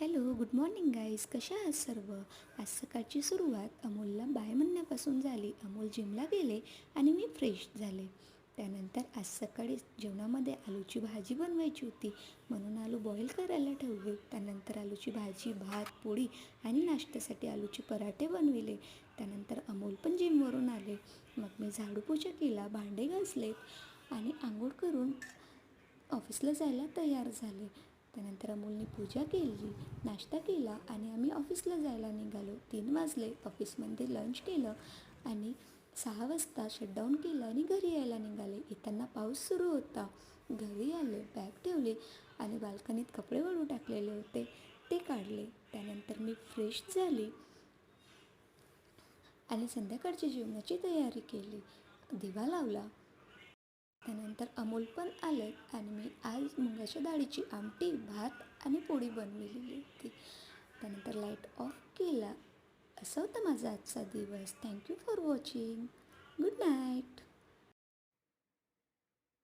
Hello, good morning guys. कशा आहात सर्व? आज सकाळची सुरुवात अमोलला बाय म्हणण्यापासून झाली. अमोल जिमला गेले आणि मी फ्रेश झाले. त्यानंतर आज सकाळी जेवणामध्ये आलूची भाजी बनवायची होती, म्हणून आलू बॉईल करायला ठेवले. त्यानंतर आलूची भाजी, भात, पोळी आणि नाश्त्यासाठी आलूचे पराठे बनविले. त्यानंतर अमोल पण जिमवरून आले. मग मी झाडूपोछा केला, भांडे घासलेत आणि आंघोळ करून ऑफिसला जायला तयार झाले. त्यानंतर अमोलने पूजा केली, नाश्ता केला आणि आम्ही ऑफिसला जायला निघालो. 3 वाजले. ऑफिसमध्ये लंच केलं आणि 6 वाजता शटडाऊन केलं आणि घरी यायला निघाले. येताना पाऊस सुरू होता. घरी आले, बॅग ठेवली आणि बाल्कनीत कपडे वाळू टाकलेले होते ते काढले. त्यानंतर मी फ्रेश झाली आणि संध्याकाळच्या जेवणाची तयारी केली. दिवा लावला. त्यानंतर अमोल पण आले आणि मी आज मुगाच्या डाळीची आमटी, भात आणि पोळी बनवलेली होती. त्यानंतर लाईट ऑफ केला. असा होता माझा आजचा दिवस. Thank you for watching. Good night.